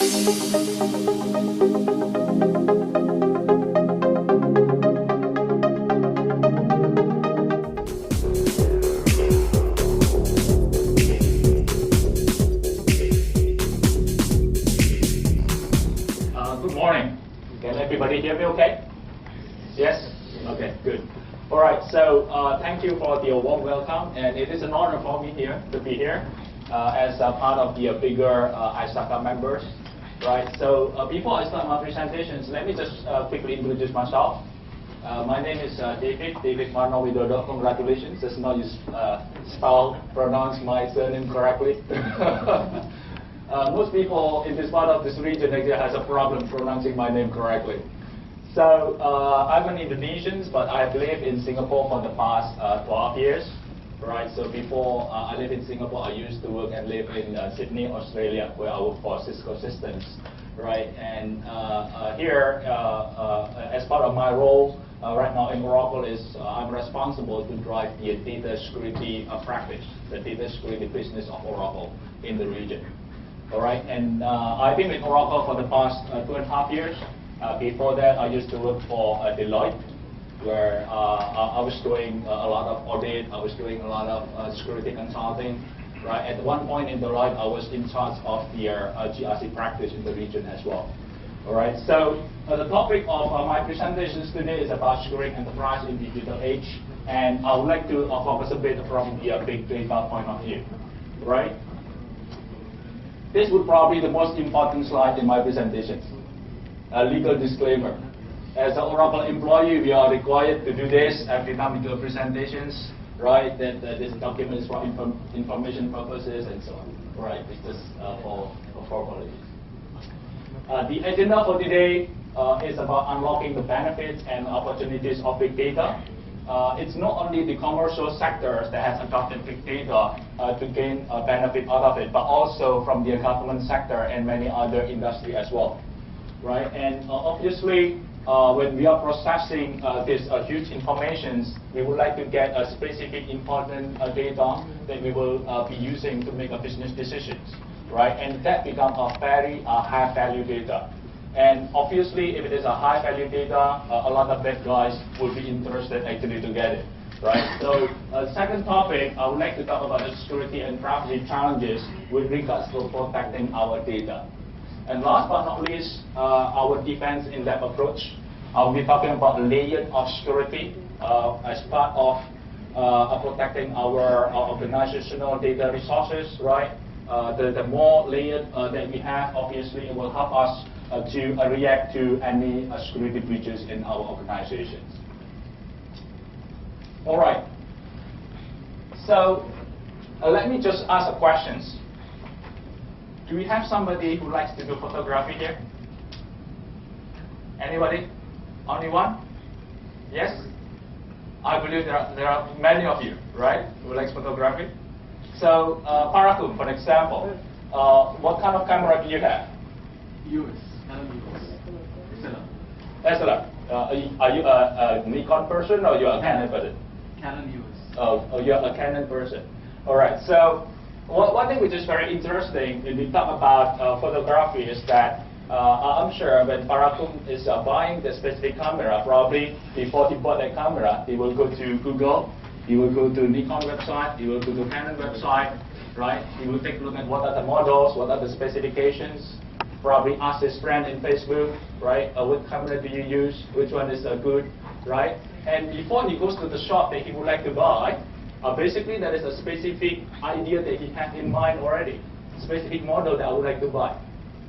Good morning. Can everybody hear me okay? Yes? Okay, good. All right, so thank you for the warm welcome, and it is an honor for me here to be here as a part of the bigger ISACA members. Right, so before I start my presentations, let me just quickly introduce myself. My name is David Warnowidodo. Congratulations, just now you pronounce my surname correctly. Most people in this part of this region actually has a problem pronouncing my name correctly. So I'm an Indonesian, but I've lived in Singapore for the past 12 years. Right, so before I lived in Singapore, I used to work and live in Sydney, Australia, where I work for Cisco Systems. Right, and here, as part of my role right now in Oracle, is I'm responsible to drive the data security practice, the data security business of Oracle in the region. All right, and I've been with Oracle for the past 2.5 years. Before that, I used to work for Deloitte, where I was doing a lot of audit, I was doing a lot of security consulting. Right, at one point in Deloitte, I was in charge of their GRC practice in the region as well. All right, so the topic of my presentations today is about securing enterprise in the digital age, and I would like to focus a bit from the big data point of view. Right. This would probably be the most important slide in my presentations. A legal disclaimer. As an Oracle employee, we are required to do this every time we do presentations, right? That this document is for information purposes and so on. Right, it's just for formalities. The agenda for today is about unlocking the benefits and opportunities of big data. It's not only the commercial sectors that has adopted big data to gain a benefit out of it, but also from the government sector and many other industries as well. Right, and obviously, when we are processing this huge information, we would like to get a specific important data that we will be using to make a business decisions, right? And that becomes a very high value data. And obviously, if it is a high value data, a lot of bad guys would be interested actually to get it, right? So, second topic, I would like to talk about the security and privacy challenges with regards to protecting our data. And last but not least, our defense in-depth approach. I'll be talking about layered of security as part of protecting our organizational data resources, right? The more layered that we have, obviously, it will help us to react to any security breaches in our organizations. All right. So let me just ask a question. Do we have somebody who likes to do photography here? Anybody? Only one? Yes? I believe there are many of you, right, who likes photography. So, Parakum, for example, what kind of camera do you have? US, Canon US. Excellent. Are you a Nikon person or you're a Canon person? Canon US. Oh, you're a Canon person. All right. So, one thing which is very interesting when we talk about photography is that I'm sure when Parakum is buying the specific camera, probably before he bought that camera, he will go to Google, he will go to Nikon website, he will go to Canon website, right? He will take a look at what are the models, what are the specifications, probably ask his friend in Facebook, right? What camera do you use? Which one is good, right? And before he goes to the shop that he would like to buy, basically there is a specific idea that he has in mind already, specific model that I would like to buy.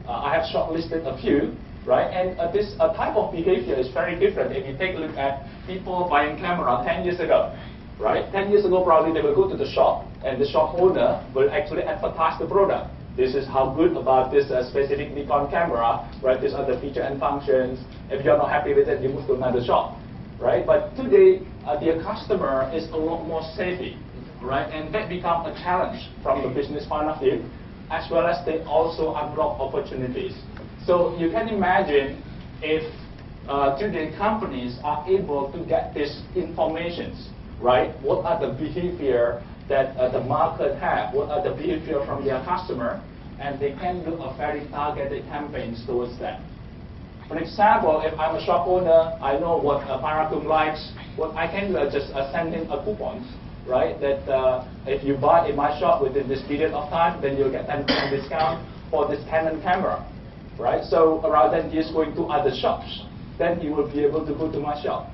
I have shortlisted a few, right? And this type of behavior is very different if you take a look at people buying camera 10 years ago, right? 10 years ago, probably they will go to the shop, and the shop owner will actually advertise the product. This is how good about this specific Nikon camera, right? These are the features and functions. If you're not happy with it, you move to another shop, right? But today, the customer is a lot more savvy, right? And that becomes a challenge from the business point of view, as well as they also unlock opportunities. So you can imagine if today companies are able to get this information, right? What are the behavior that the market have? What are the behavior from their customer? and they can do a very targeted campaigns towards them. For example, if I'm a shop owner, I know what Parakum likes. What I can do is just send him a coupon, right? That if you buy in my shop within this period of time, then you'll get 10% discount for this Canon camera, right? So rather than just going to other shops, then he will be able to go to my shop,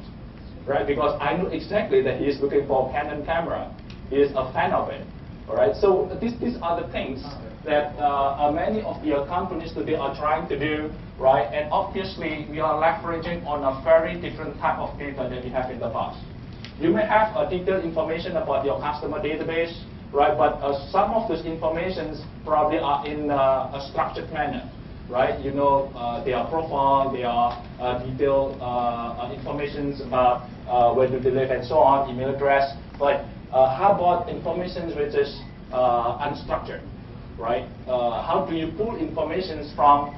right? Because I know exactly that he is looking for a Canon camera. He is a fan of it, all right? So these are the things that many of the companies today are trying to do, right? And obviously, we are leveraging on a very different type of data that we have in the past. You may have detailed information about your customer database, right? But some of those informations probably are in a structured manner, right? You know, their profile, their detailed information about where do they live and so on, email address. But how about information which is unstructured, right? How do you pull information from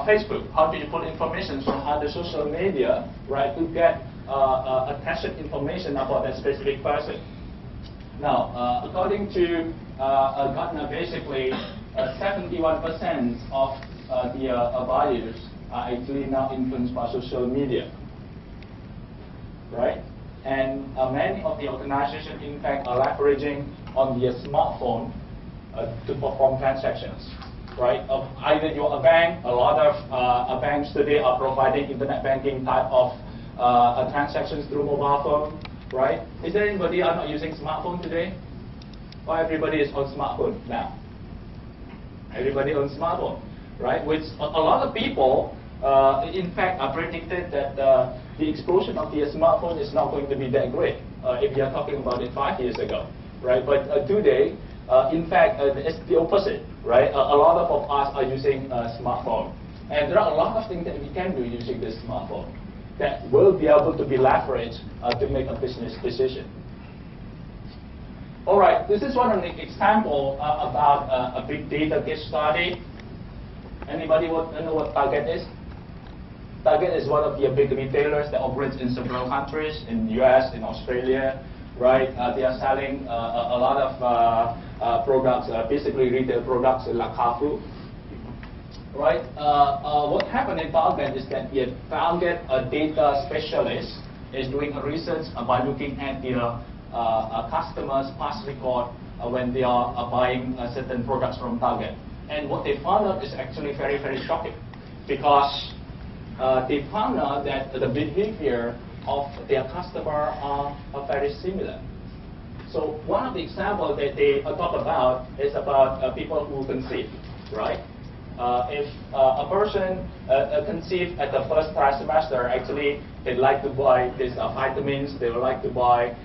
Facebook? How do you pull information from other social media, right, to get attached information about that specific person? Now, according to Gartner, basically 71% of the buyers are actually now influenced by social media, right? And many of the organizations, in fact, are leveraging on their smartphone to perform transactions, right? Either you're a bank, a lot of banks today are providing internet banking type of transactions through mobile phone, right? Is there anybody who are not using smartphone today? Or everybody is on smartphone now? Everybody on smartphone, right? Which a lot of people, in fact, are predicted that the explosion of the smartphone is not going to be that great if you are talking about it 5 years ago, right? But today, in fact, it's the opposite, right? A lot of us are using a smartphone. And there are a lot of things that we can do using this smartphone that will be able to be leveraged to make a business decision. All right, this is one example about a big data case study. Anybody know what Target is? Target is one of the big retailers that operates in several countries, in the US, in Australia, right? They are selling a lot of products, basically retail products like Carrefour, right? What happened in Target is that the Target data specialist is doing a research by looking at their customers' past record when they are buying certain products from Target. And what they found out is actually very, very shocking, because they found out that the behavior of their customer are very similar. So one of the examples that they talk about is about people who conceive, right? If a person conceives at the first trimester, actually they like to buy these vitamins, they would like to buy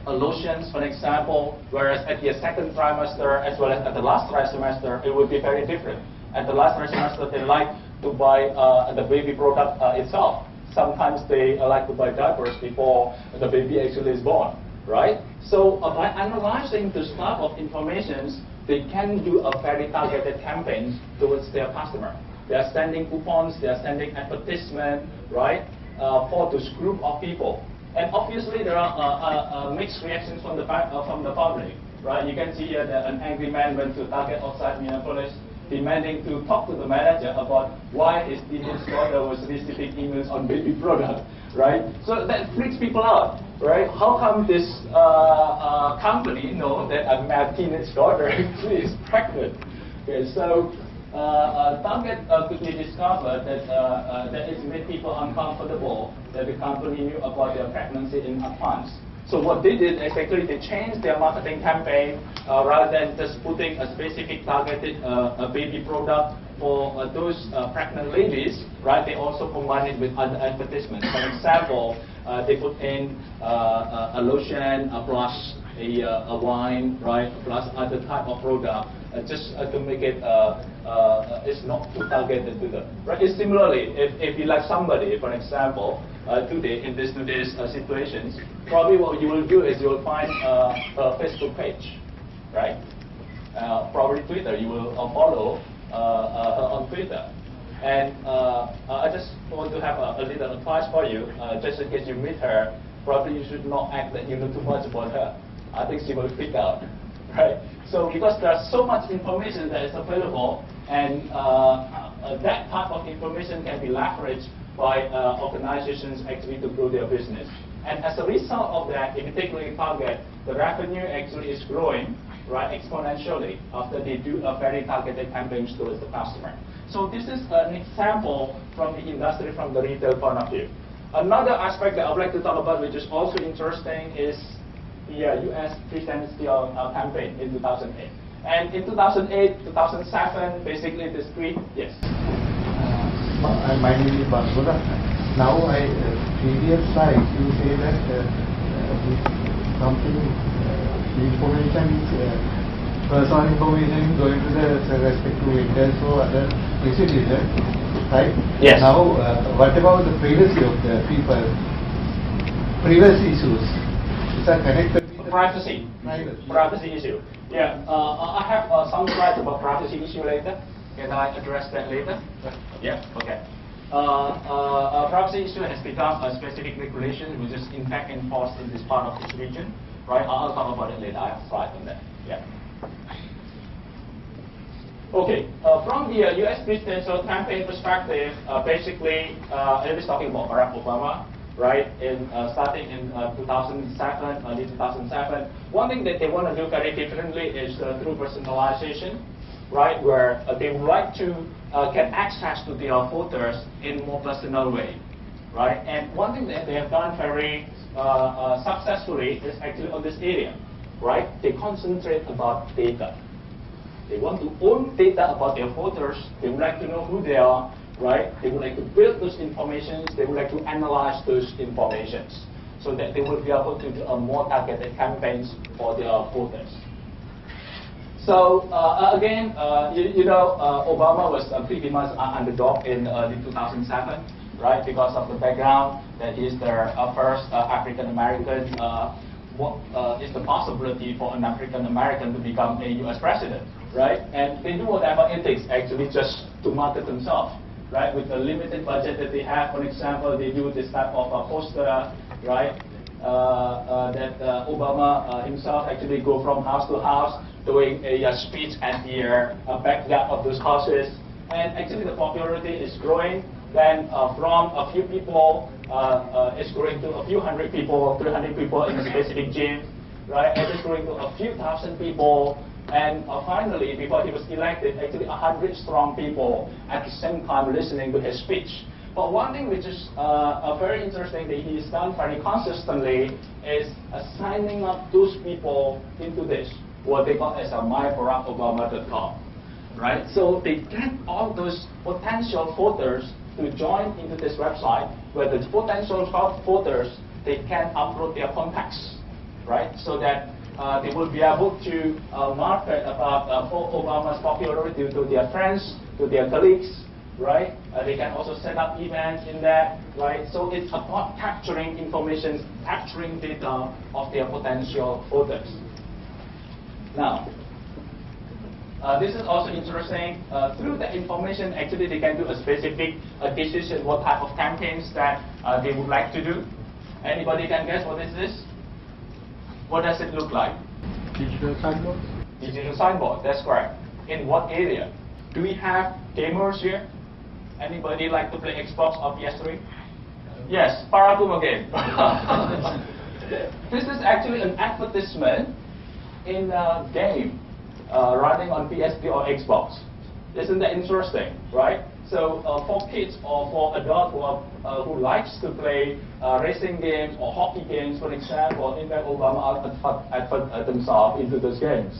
lotions, for example, whereas at the second trimester as well as at the last trimester, it would be very different. At the last trimester, they like to buy the baby product itself. Sometimes they like to buy diapers before the baby actually is born, right? So by analyzing this type of information, they can do a very targeted campaign towards their customer. They are sending coupons, they are sending advertisement, right, for this group of people. And obviously, there are mixed reactions from the public, right? You can see here that an angry man went to Target outside Minneapolis, demanding to talk to the manager about why his teenage daughter was receiving emails on baby product, right? So that freaks people out, right? How come this company know that my teenage daughter actually is pregnant? Okay, so Target quickly discovered that it made people uncomfortable that the company knew about their pregnancy in advance. So what they did is actually they changed their marketing campaign rather than just putting a specific targeted baby product for those pregnant ladies, right? They also combined it with other advertisements. For example, they put in a lotion plus a wine, right? Plus other type of product, just to make it it's not too targeted to them. Right? It's similarly, if you like somebody, for example, today in today's situations, probably what you will do is you will find a Facebook page, right? Probably Twitter. You will follow her on Twitter. And I just want to have a little advice for you, just in case you meet her. Probably you should not act that you know too much about her. I think she will freak out, right? So because there's so much information that is available, and that type of information can be leveraged by organizations actually to grow their business. And as a result of that, if you take a target, the revenue actually is growing, right, exponentially after they do a very targeted campaigns towards the customer. So this is an example from the industry, from the retail point of view. Another aspect that I would like to talk about, which is also interesting, is the U.S. presidential campaign in 2008. And in 2008, 2007, basically the three, yes. My name is Basura. Now, previous slide, you say that something, information is, personal information is going to the respective vendors or other institutions, right? Yes. Now, what about the privacy of the people? Privacy issues. Is that connected with Privacy. Privacy issue. Yeah, I have some slides about privacy issue later. Can I address that later? Yeah, okay. Privacy issue has become a specific regulation which is in fact enforced in this part of this region, right? I'll talk about it later. I have a slide on that. Yeah. Okay, from the U.S. presidential campaign perspective, basically, it is talking about Barack Obama, right? Starting in 2007, early 2007. One thing that they want to do very differently is through personalization, right? Where they would like to get access to their voters in a more personal way, right? And one thing that they have done very successfully is actually on this area, right? They concentrate about data. They want to own data about their voters. They would like to know who they are, right? They would like to build those informations. They would like to analyze those informations so that they will be able to do a more targeted campaigns for their voters. So again, Obama was pretty much an underdog in 2007, right? Because of the background that he's the first African American. What is the possibility for an African American to become a U.S. president, right? And they do whatever it takes actually just to market themselves, right? With the limited budget that they have, for example, they do this type of a poster, right? That Obama himself actually go from house to house doing a speech at the backyard of those houses. And actually the popularity is growing. Then from a few people, it's growing to a few hundred people, 300 people in a specific gym, right? And it's growing to a few thousand people. And finally, before he was elected, actually 100 strong people at the same time listening to his speech. But one thing which is very interesting that he's done very consistently is signing up those people into this, what they call as a mybarackobama.com, right? So they get all those potential voters to join into this website, where the potential voters, they can upload their contacts, right? So that they will be able to market about Obama's popularity to their friends, to their colleagues, right? They can also set up events in that, right? So it's about capturing information, capturing data of their potential voters. Now, this is also interesting. Through the information, actually, they can do a specific decision what type of campaigns that they would like to do. Anybody can guess what is this? What does it look like? digital signboard? Digital signboard, that's correct. In what area? Do we have gamers here? Anybody like to play Xbox or PS3? Yes, Paraboom again. This is actually an advertisement in a game running on PSP or Xbox. Isn't that interesting, right? So for kids or for adults who likes to play racing games or hockey games, for example, in fact, Obama advertised themselves into those games.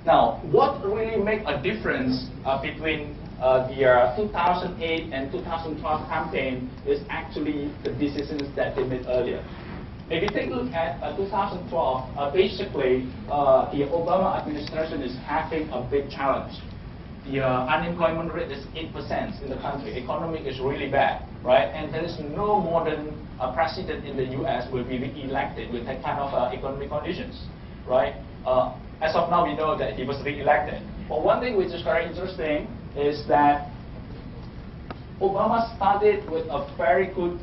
Now, what really make a difference between the 2008 and 2012 campaign is actually the decisions that they made earlier. If you take a look at 2012, basically, the Obama administration is having a big challenge. The unemployment rate is 8% in the country. Economy is really bad, right? And there is no modern president in the U.S. will be re-elected with that kind of economic conditions, right? As of now, we know that he was re-elected. But one thing which is very interesting is that Obama started with a very good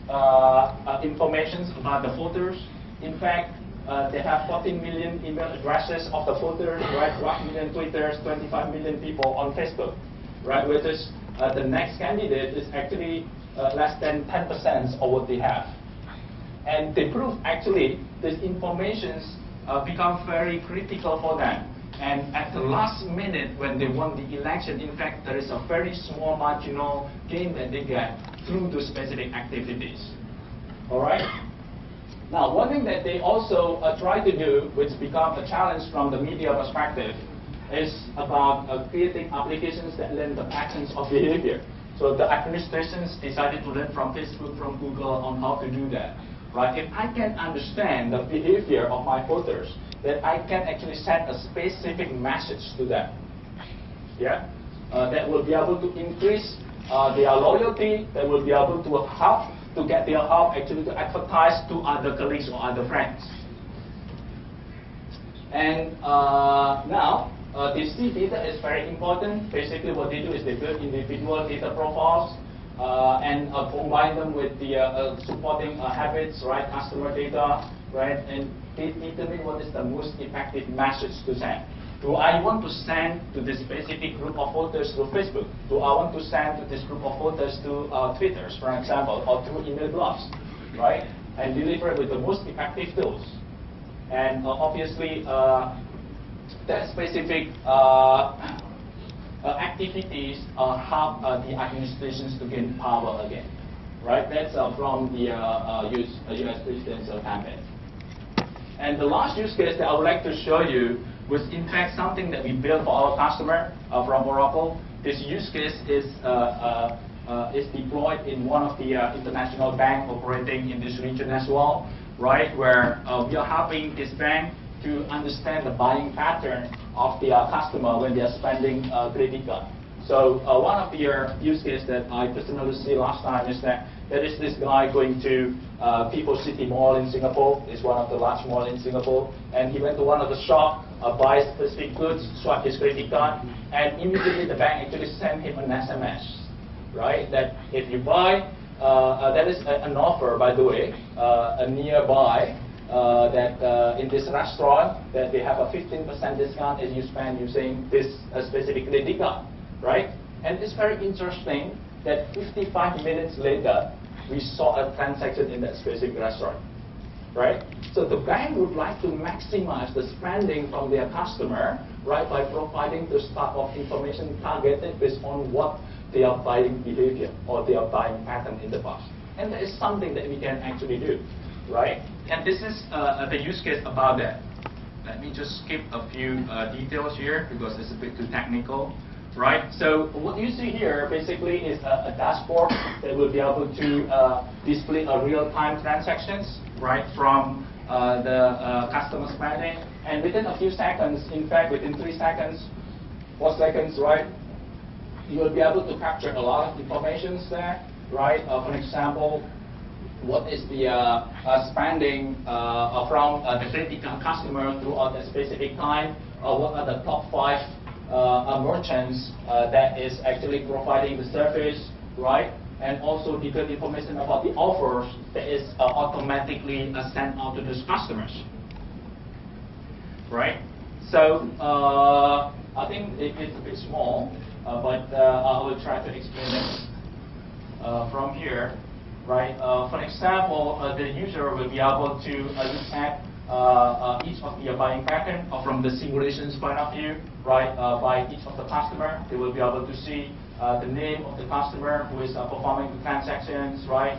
information about the voters. In fact, they have 14 million email addresses of the voters, right? 1 million Twitters, 25 million people on Facebook, right? Whereas the next candidate is actually less than 10% of what they have. And they prove actually this information become very critical for them. And at the last minute when they won the election, in fact, there is a very small marginal gain that they get through those specific activities. All right? Now, one thing that they also try to do, which becomes a challenge from the media perspective, is about creating applications that learn the patterns of behavior. So the administrations decided to learn from Facebook, from Google on how to do that. Right? If I can understand the behavior of my voters, then I can actually send a specific message to them. Yeah? That will be able to increase their loyalty, that will be able to help to get their help actually to advertise to other colleagues or other friends. And now, this data is very important. Basically what they do is they build individual data profiles and combine them with the supporting habits, right, customer data, right, and they determine what is the most effective message to send. Do I want to send to this specific group of voters through Facebook? Do I want to send to this group of voters through Twitter, for example, or through email blasts, right? And deliver it with the most effective tools. And obviously, that specific activities help the administrations to gain power again, right? That's from the US presidential campaign. And the last use case that I would like to show you was in fact something that we built for our customer from Oracle. This use case is deployed in one of the international banks operating in this region as well, right? Where we are helping this bank to understand the buying pattern of their customer when they are spending credit card. So one of the use cases that I personally see last time is that there is this guy going to People City Mall in Singapore. It's one of the large malls in Singapore. And he went to one of the shops, buy specific goods, swipe his credit card, and immediately the bank actually sent him an SMS, right? That if you buy, that is an offer, by the way, a nearby, that in this restaurant, that they have a 15% discount if you spend using this specific credit card, right? And it's very interesting that 55 minutes later, we saw a transaction in that specific restaurant, right? So the bank would like to maximize the spending from their customer, right, by providing this type of information targeted based on what their buying behavior or their buying pattern in the past. And that is something that we can actually do, right? And this is the use case about that. Let me just skip a few details here because it's a bit too technical. Right, so what you see here basically is a dashboard that will be able to display a real-time transactions, right, from the customer spending. And within a few seconds, in fact, within 3 seconds, 4 seconds, right, you will be able to capture a lot of information there, right? For example, what is the spending from the credit card customer throughout a specific time? What are the top 5 merchants that is actually providing the service, right? And also detailed information about the offers that is automatically sent out to those customers, right? So I think it's a bit small, but I will try to explain it from here, right? For example, the user will be able to look at each of the buying pattern from the simulations point of view, right, by each of the customer. They will be able to see the name of the customer who is performing the transactions, right,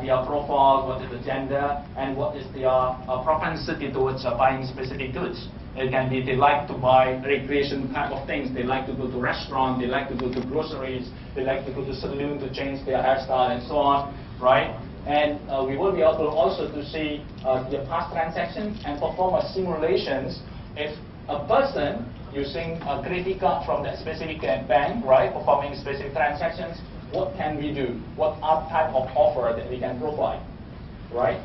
their profile, what is the gender, and what is their propensity towards buying specific goods. It can be they like to buy recreation type of things, they like to go to restaurant, they like to go to groceries, they like to go to saloon to change their hairstyle and so on, right? And we will be able also to see the past transactions and perform a simulations if a person using a credit card from that specific bank, right, performing specific transactions, what can we do? What type of offer that we can provide, right?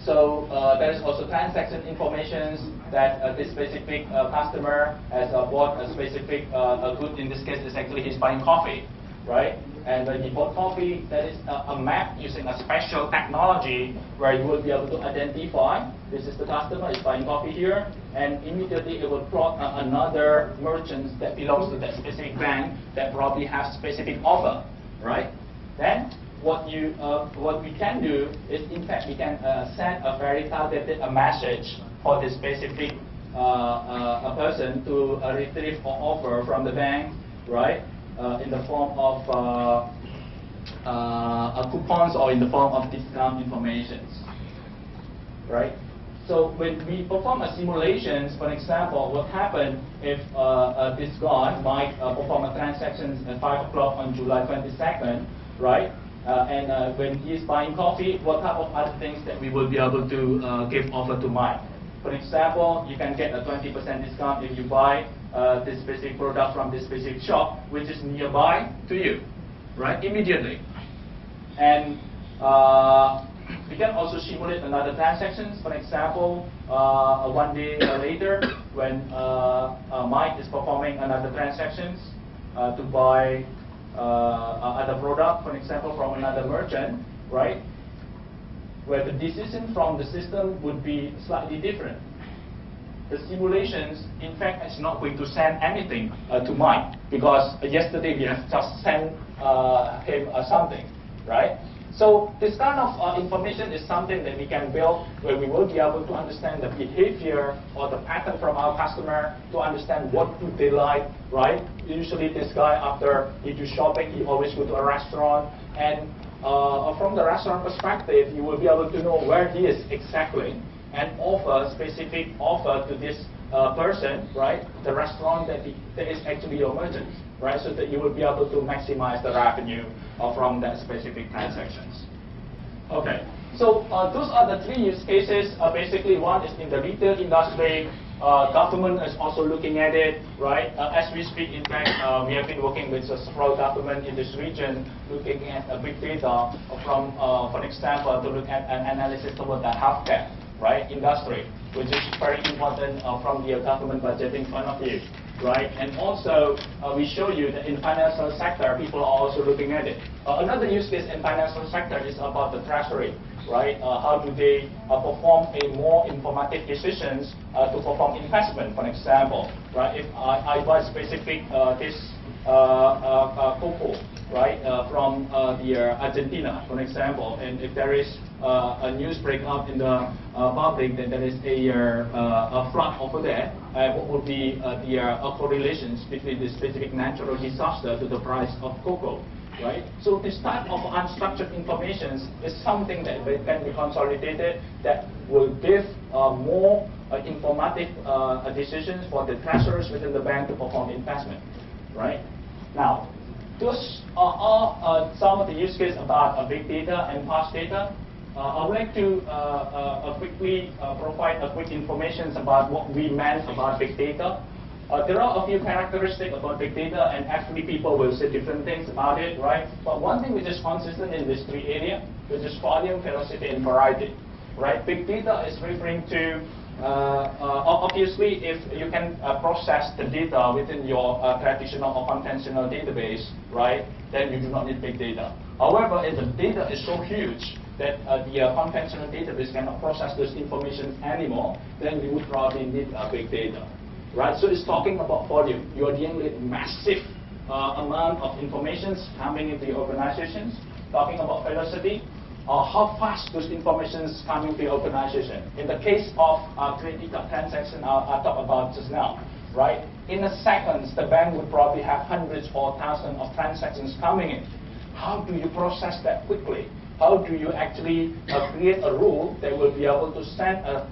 So there is also transaction information that this specific customer has bought a specific good. In this case, is actually he's buying coffee, right? And when you bought coffee, there is a map using a special technology where you will be able to identify this is the customer is buying coffee here, and immediately it will plot another merchant that belongs to that specific bank that probably has specific offer, right? Then what we can do is, in fact, we can send a very targeted message for this specific a person to retrieve an offer from the bank, right? In the form of coupons or in the form of discount informations, right? So when we perform a simulations, for example, what happened if this guy might perform a transaction at 5 o'clock on July 22nd, right? And when he's buying coffee, what type of other things that we will be able to give offer to Mike? For example, you can get a 20% discount if you buy this specific product from this specific shop, which is nearby to you, right? Immediately. And we can also simulate another transactions. For example, one day later, when Mike is performing another transactions to buy other product, for example, from another merchant, right? Where the decision from the system would be slightly different. The simulations, in fact, is not going to send anything to Mike because yesterday we have just sent him something, right? So this kind of information is something that we can build where we will be able to understand the behavior or the pattern from our customer to understand what do they like, right? Usually this guy, after he do shopping, he always go to a restaurant, and from the restaurant perspective, you will be able to know where he is exactly and offer specific offer to this person, right? The restaurant that is actually your merchant, right? So that you will be able to maximize the revenue from that specific transactions. Okay, so those are the three use cases. Basically, one is in the retail industry. Government is also looking at it, right? As we speak, in fact, we have been working with several government in this region, looking at big data from, for example, to look at an analysis about the healthcare, right, industry, which is very important from the government budgeting point of view, right? And also, we show you that in financial sector, people are also looking at it. Another use case in financial sector is about the treasury, right? How do they perform a more informative decisions to perform investment, for example, right? If I buy specific this cocoa, right, from the Argentina, for example, and if there is a news break up in the public that there is a flood over there, what would be the correlations between the specific natural disaster to the price of cocoa, right? So this type of unstructured information is something that can be consolidated that will give more informative decisions for the treasurers within the bank to perform investment, right? Now, those are some of the use cases about big data and past data. I would like to quickly provide a quick information about what we meant about big data. There are a few characteristics about big data, and actually people will say different things about it, right? But one thing which is consistent in these three areas, which is volume, velocity, and variety, right? Big data is referring to, obviously, if you can process the data within your traditional or conventional database, right, then you do not need big data. However, if the data is so huge that the conventional database cannot process those information anymore, then you would probably need big data. Right, so it's talking about volume. You are dealing with massive amount of information coming into your organizations. Talking about velocity, how fast those informations coming to your organization. In the case of credit card transaction, I talked about just now, right? In a second, the bank would probably have hundreds or thousands of transactions coming in. How do you process that quickly? How do you actually create a rule that will be able to send a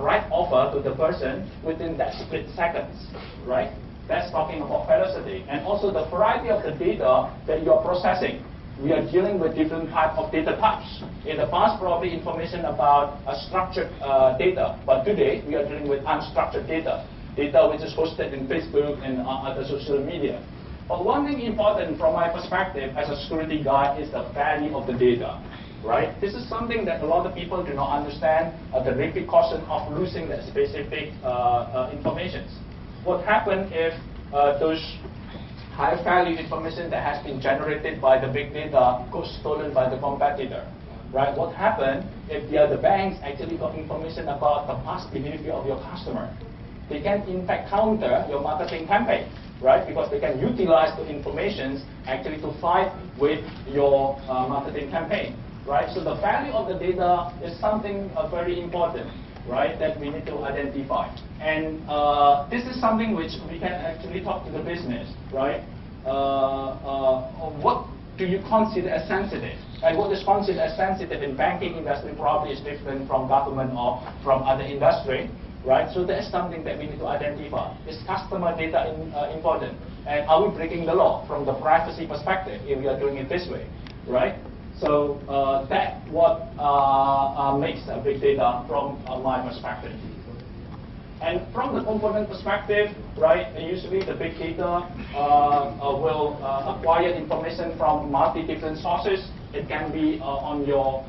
right offer to the person within that split seconds, right? That's talking about velocity. And also the variety of the data that you're processing. We are dealing with different types of data types. In the past, probably information about structured data, but today we are dealing with unstructured data. Data which is hosted in Facebook and other social media. But one thing important from my perspective as a security guy is the value of the data. Right? This is something that a lot of people do not understand, the repercussion of losing that specific information. What happens if those high value information that has been generated by the big data got stolen by the competitor. Right? What happened if the other banks actually got information about the past behavior of your customer? They can in fact counter your marketing campaign, right? Because they can utilize the information actually to fight with your marketing campaign, right? So the value of the data is something very important, right? That we need to identify. And this is something which we can actually talk to the business, right? What do you consider as sensitive? And what is considered as sensitive in banking industry probably is different from government or from other industry. Right? So that's something that we need to identify. Is customer data important? And are we breaking the law from the privacy perspective if we are doing it this way? Right? So that's what makes big data from my perspective. And from the component perspective, right, usually the big data will acquire information from multi different sources. It can be on your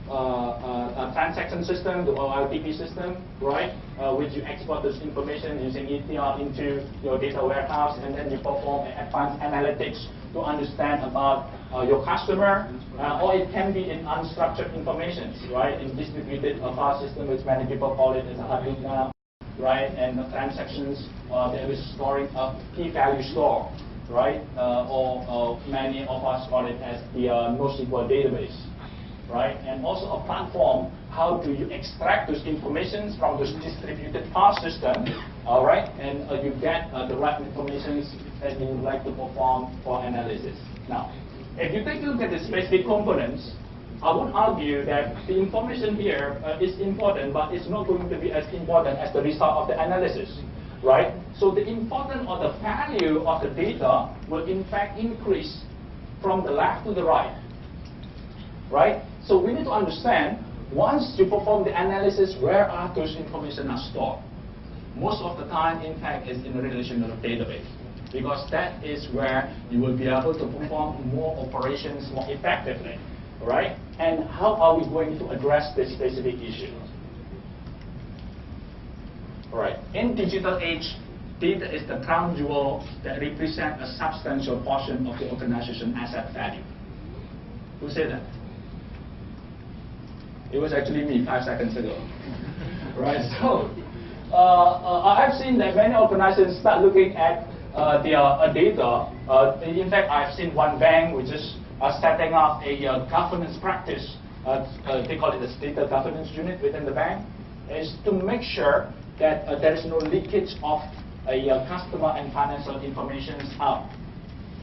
a transaction system, the OLTP system, right, which you export this information using ETL into your data warehouse, and then you perform advanced analytics to understand about your customer, or it can be in unstructured information, right, in distributed file system, which many people call it as a Hadoop now, right, and the transactions that is storing a key value store, right, or many of us call it as the NoSQL database. Right, and also a platform. How do you extract those informations from those distributed file system? All right, and you get the right information that you would like to perform for analysis. Now, if you take a look at the specific components, I would argue that the information here is important, but it's not going to be as important as the result of the analysis. Right, so the importance or the value of the data will in fact increase from the left to the right. Right? So we need to understand, once you perform the analysis, where are those information are stored? Most of the time, in fact, is in a relational database, because that is where you will be able to perform more operations more effectively. Right? And how are we going to address this specific issue? All right. In digital age, data is the crown jewel that represents a substantial portion of the organization asset value. Who said that? It was actually me 5 seconds ago. Right? So, I've seen that many organizations start looking at their data. In fact, I've seen one bank which is setting up a governance practice. They call it the data governance unit within the bank, is to make sure that there is no leakage of customer and financial information out.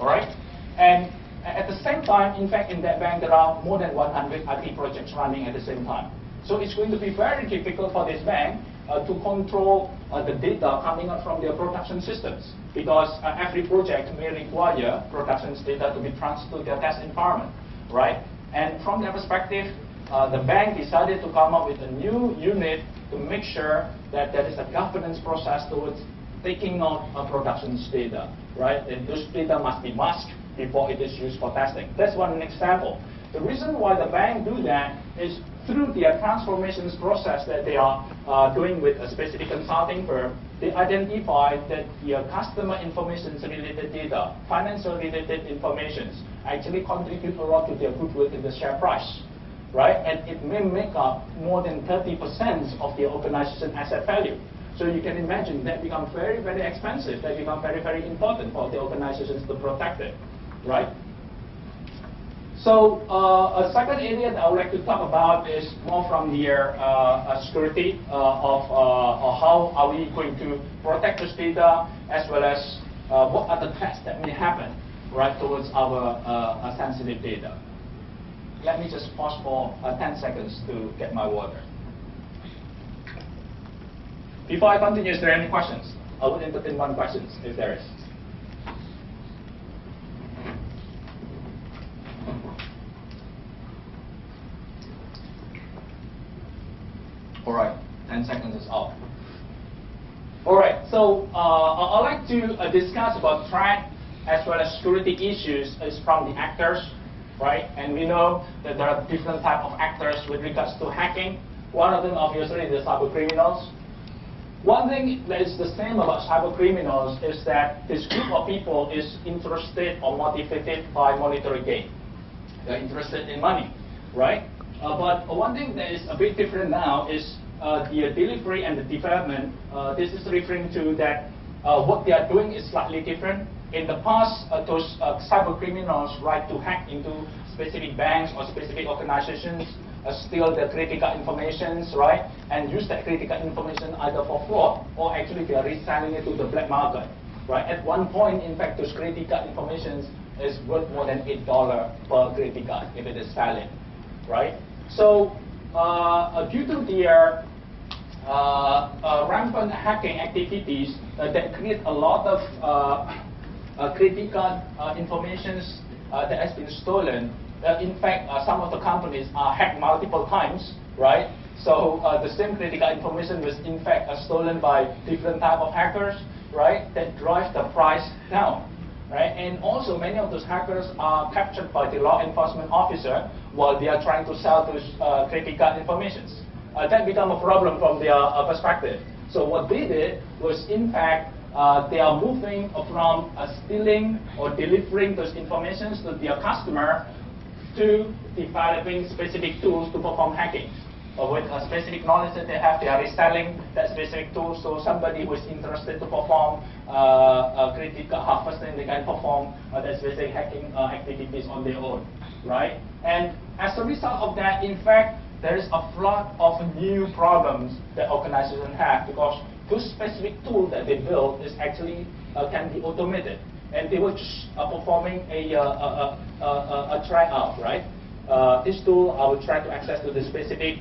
All right? And at the same time, in fact, in that bank, there are more than 100 IT projects running at the same time. So it's going to be very difficult for this bank to control the data coming out from their production systems, because every project may require production data to be transferred to their test environment, right? And from their perspective, the bank decided to come up with a new unit to make sure that there is a governance process towards taking out production data, right? And those data must be masked before it is used for testing. That's one example. The reason why the bank do that is through their transformations process that they are doing with a specific consulting firm. They identify that the customer information related data, financial related information, actually contribute a lot to their goodwill in the share price, right? And it may make up more than 30% of the organization asset value. So you can imagine that becomes very, very expensive. That becomes very, very important for the organizations to protect it. Right? So a second area that I would like to talk about is more from the security of how are we going to protect this data, as well as what are the threats that may happen, right, towards our sensitive data. Let me just pause for 10 seconds to get my water. Before I continue, is there any questions? I would entertain one question if there is. All right, 10 seconds is up. All right, so I'd like to discuss about threat as well as security issues is from the actors, right? And we know that there are different types of actors with regards to hacking. One of them, obviously, is the cyber criminals. One thing that is the same about cyber criminals is that this group of people is interested or motivated by monetary gain. They're interested in money, right? But one thing that is a bit different now is the delivery and the development. This is referring to that what they are doing is slightly different. In the past, those cyber criminals try to hack into specific banks or specific organizations, steal the critical information, right, and use that critical information either for fraud or actually they are reselling it to the black market, right? At one point, in fact, those critical information is worth more than $8 per credit card if it is valid, right? So due to their rampant hacking activities that create a lot of credit card information that has been stolen. In fact, some of the companies are hacked multiple times, right? So the same critical information was in fact stolen by different type of hackers, right? That drives the price down, right? And also many of those hackers are captured by the law enforcement officer while they are trying to sell those credit card information. That become a problem from their perspective. So what they did was in fact they are moving from stealing or delivering those informations to their customer to developing specific tools to perform hacking. With a specific knowledge that they have, they are reselling that specific tool. So somebody who is interested to perform critical harvesting, they can perform that specific hacking activities on their own, right? And as a result of that, in fact, there is a flood of new problems that organizations have because those specific tool that they build is actually can be automated. And they were just performing a tryout, right? This tool, I will try to access to the specific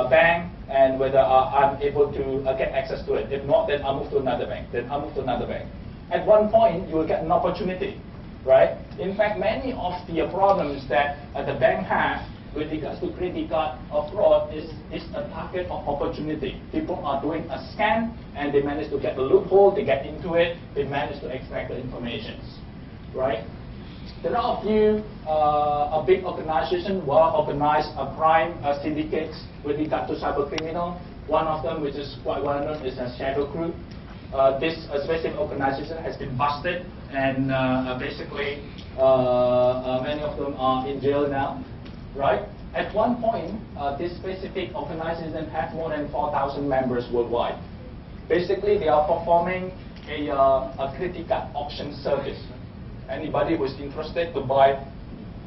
bank, and whether I'm able to get access to it. If not, then I'll move to another bank. Then I'll move to another bank. At one point, you will get an opportunity, right? In fact, many of the problems that the bank have with regards to credit card fraud is a target of opportunity. People are doing a scan and they manage to get the loophole, they get into it, they manage to extract the information, right? There are a few big organizations, well-organized crime syndicates with regard to cyber criminal. One of them, which is quite well known, is a Shadow Group. This specific organization has been busted, and basically many of them are in jail now. Right? At one point, this specific organization had more than 4,000 members worldwide. Basically, they are performing a credit card auction service. Anybody who is interested to buy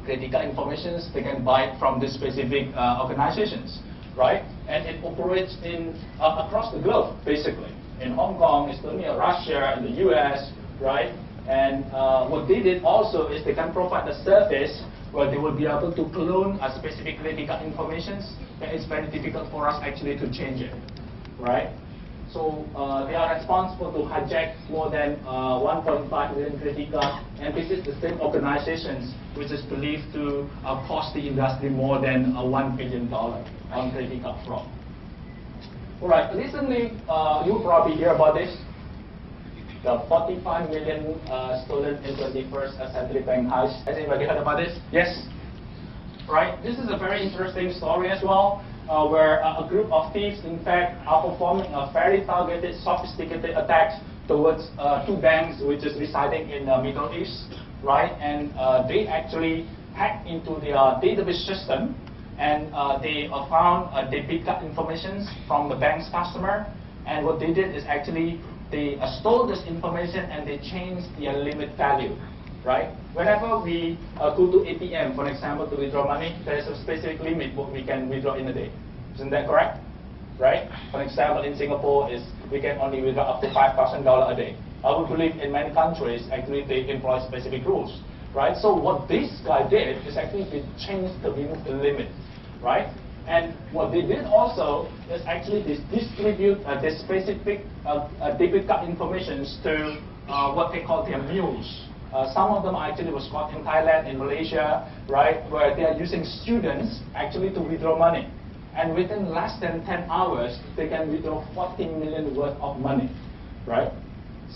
credit card information, they can buy it from this specific organizations, right? And it operates in across the globe, basically. In Hong Kong, Estonia, Russia, in the US, right? And what they did also is they can provide a service where they will be able to clone a specific credit card information, and it's very difficult for us actually to change it, right? So they are responsible to hijack more than 1.5 million credit cards, and this is the same organizations which is believed to cost the industry more than $1 billion on credit card fraud. All right, recently you probably hear about this. The 45 million stolen in 21st Century Bank heist. Has anybody heard about this? Yes? Right? This is a very interesting story as well, where a group of thieves, in fact, are performing a very targeted, sophisticated attack towards two banks which is residing in the Middle East, right? And they actually hacked into their database system, and they found debit card information from the bank's customer. And what they did is actually they stole this information and they changed their limit value, right? Whenever we go to ATM, for example, to withdraw money, there is a specific limit what we can withdraw in a day. Isn't that correct? Right? For example, in Singapore, we can only withdraw up to $5,000 a day. I would believe in many countries, actually, they employ specific rules, right? So what this guy did is actually they changed the limit, right? And what they did also is actually they distribute this specific debit card information to what they call their mules. Some of them actually was caught in Thailand, in Malaysia, right, where they are using students actually to withdraw money. And within less than 10 hours, they can withdraw 14 million worth of money, right?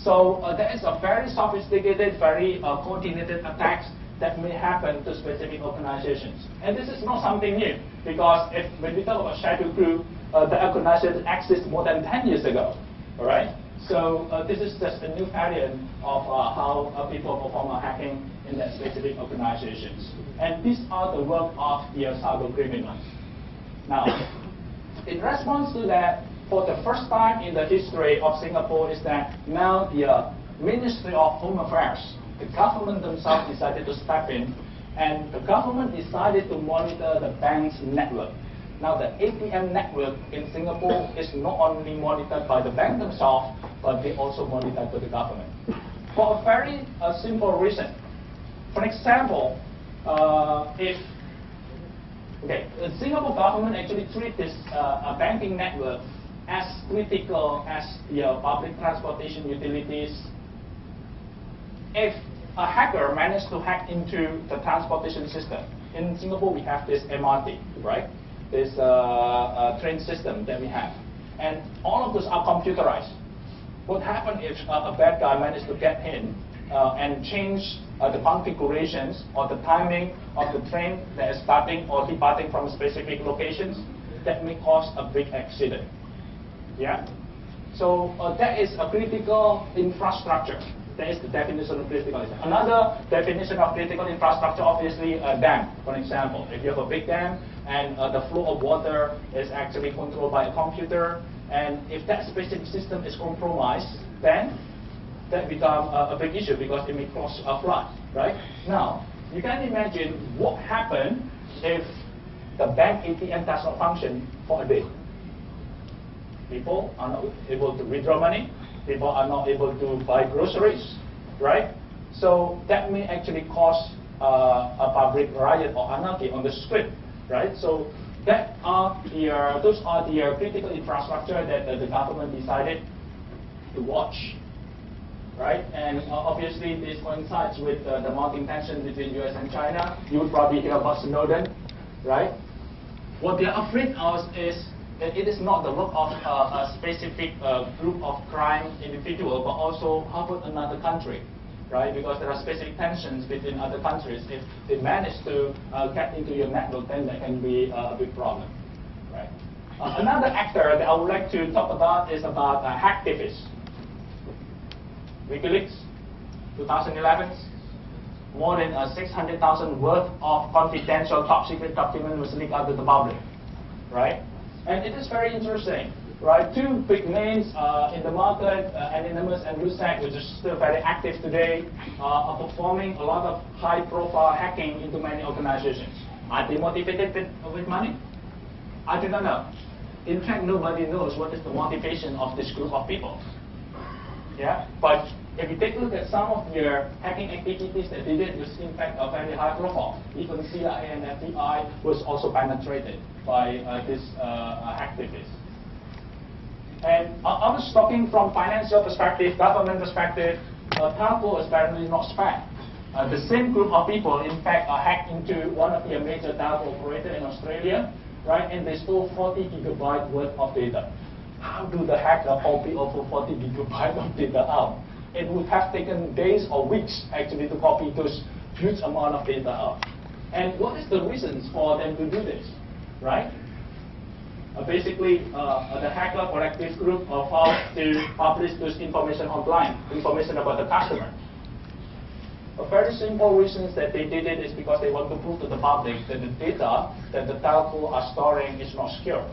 So there is a very sophisticated, very coordinated attacks that may happen to specific organizations. And this is not something new, because when we talk about Shadow Group, the organization exists more than 10 years ago. All right? So this is just a new pattern of how people perform hacking in that specific organizations. And these are the work of the cyber criminals. Now, in response to that, for the first time in the history of Singapore is that now the Ministry of Home Affairs, the government themselves decided to step in, and the government decided to monitor the bank's network. Now the ATM network in Singapore is not only monitored by the bank themselves, but they also monitored by the government. For a very simple reason. For example, the Singapore government actually treats this banking network as critical as the public transportation utilities. If a hacker managed to hack into the transportation system, in Singapore we have this MRT, right? This train system that we have. And all of those are computerized. What happens if a bad guy managed to get in and change the configurations or the timing of the train that is starting or departing from specific locations? That may cause a big accident. Yeah? So that is a critical infrastructure. That is the definition of critical infrastructure. Another definition of critical infrastructure, obviously a dam, for example. If you have a big dam and the flow of water is actually controlled by a computer, and if that specific system is compromised, then that becomes a big issue because it may cause a flood, right? Now, you can imagine what happens if the bank ATM does not function for a day. People are not able to withdraw money. People are not able to buy groceries, right? So that may actually cause a public riot or anarchy on the street, right? So that those are the critical infrastructure that the government decided to watch, right? And obviously this coincides with the mounting tension between US and China. You would probably hear about Snowden, right? What they are afraid of is that it is not the work of a specific group of crime individual, but also how about another country, right? Because there are specific tensions between other countries. If they manage to get into your network, then that can be a big problem, right? Another actor that I would like to talk about is about hacktivists. WikiLeaks, 2011, more than 600,000 worth of confidential top secret document was leaked out to the public, right? And it is very interesting, right? Two big names in the market, Anonymous and Rusak, which is still very active today, are performing a lot of high-profile hacking into many organizations. Are they motivated with money? I do not know. In fact, nobody knows what is the motivation of this group of people. Yeah, but if you take a look at some of their hacking activities that they did, was in fact a very high profile. Even CIA and FBI was also penetrated by these activists. And I was talking from financial perspective, government perspective. Telco is apparently not spared. The same group of people, in fact, hacked into one of the major telco operators in Australia, right? And they stole 40 gigabytes worth of data. How do the hacker copy over 40 gigabytes of data out? It would have taken days or weeks actually to copy those huge amount of data out. And what is the reasons for them to do this, right? Basically, the hacker collective group vowed to publish this information online, information about the customer. A very simple reason that they did it is because they want to prove to the public that the data that the telco are storing is not secure.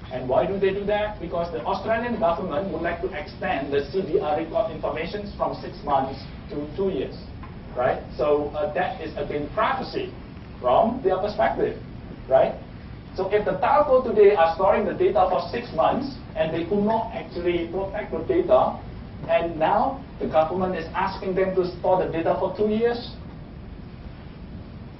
And why do they do that? Because the Australian government would like to extend the CDR record information from 6 months to 2 years, right? So that is again privacy from their perspective, right? So if the telco today are storing the data for 6 months and they could not actually protect the data, and now the government is asking them to store the data for 2 years,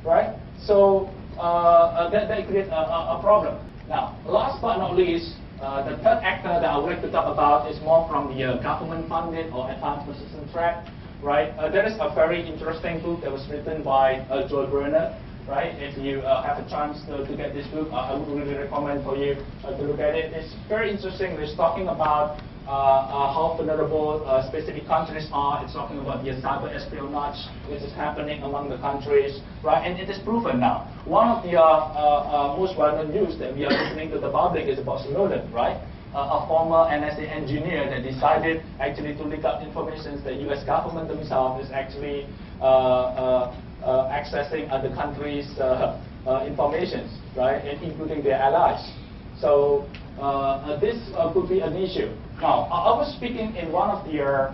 right? So that creates a problem. Now, last but not least, the third actor that I would like to talk about is more from the government-funded or advanced persistent threat, right? There is a very interesting book that was written by Joel Brenner, right? If you have a chance to get this book, I would really recommend for you to look at it. It's very interesting. It's talking about how vulnerable specific countries are. It's talking about the cyber espionage which is happening among the countries, right? And it is proven now. One of the most well-known news that we are listening to the public is about Snowden, right? A former NSA engineer that decided actually to leak out information that U.S. government themselves is actually accessing other countries' information, right, and including their allies. So this could be an issue. Now, I was speaking in one of your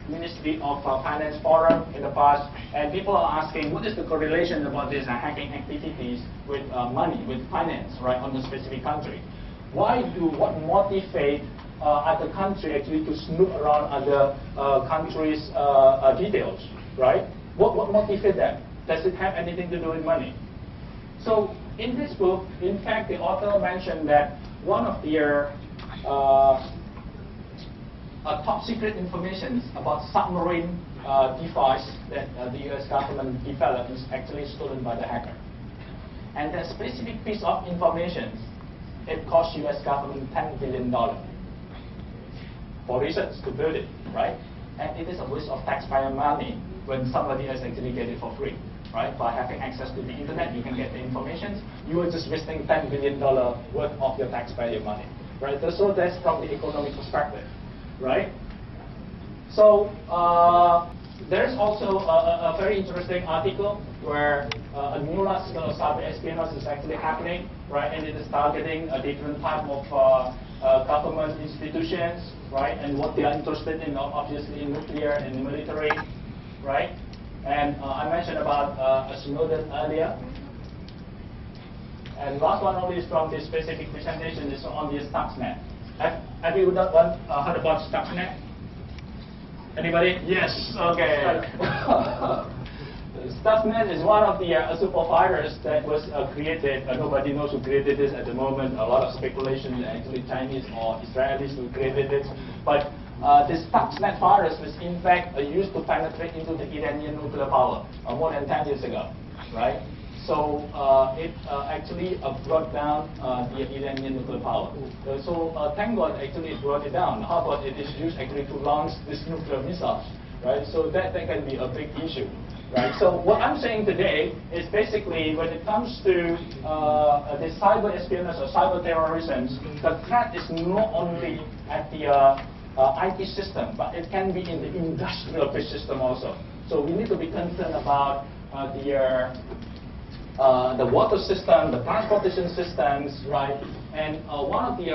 Ministry of Finance forum in the past, and people are asking, what is the correlation about this hacking activities with money, with finance, right, on the specific country? What motivate other country actually to snoop around other countries' details, right? What motivates them? Does it have anything to do with money? So in this book, in fact, the author mentioned that one of their top secret information about submarine device that the U.S. government developed is actually stolen by the hacker. And that specific piece of information, it cost U.S. government $10 billion for research to build it, right? And it is a waste of taxpayer money when somebody else actually get it for free, right? By having access to the internet, you can get the information. You are just wasting $10 billion worth of your taxpayer money, right? So that's from the economic perspective, right? So there's also a very interesting article where a new scale of cyber espionage is actually happening, right? And it is targeting a different type of government institutions, right? And what they are interested in, obviously, in nuclear and military, right? And I mentioned about Snowden earlier. And last one only is from this specific presentation is on the Stuxnet. Have you heard about Stuxnet? Anybody? Yes. Okay. Stuxnet is one of the super virus that was created. Nobody knows who created this at the moment. A lot of speculation, actually Chinese or Israelis who created it. But this Stuxnet virus was in fact used to penetrate into the Iranian nuclear power more than 10 years ago, right? So it actually brought down the Iranian nuclear power. So thank God actually it brought it down. How about it is used actually to launch these nuclear missiles, right? So that can be a big issue. Right. So what I'm saying today is basically when it comes to the cyber espionage or cyber terrorism, the threat is not only at the IT system, but it can be in the industrial-based system also. So we need to be concerned about the water system, the transportation systems, right? And one of the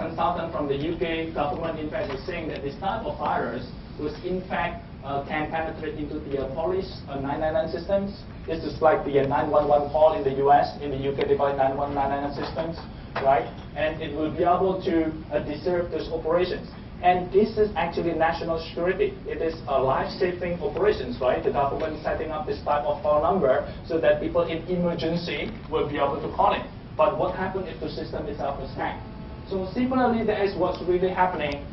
consultants from the UK government, in fact, is saying that this type of virus was in fact can penetrate into the police 999 systems. This is like the 911 call in the US. In the UK, they call it 911 systems, right? And it will be able to disturb those operations. And this is actually national security. It is a life-saving operations, right? The government setting up this type of phone number so that people in emergency will be able to call it. But what happens if the system itself is hacked? So similarly, that is what's really happening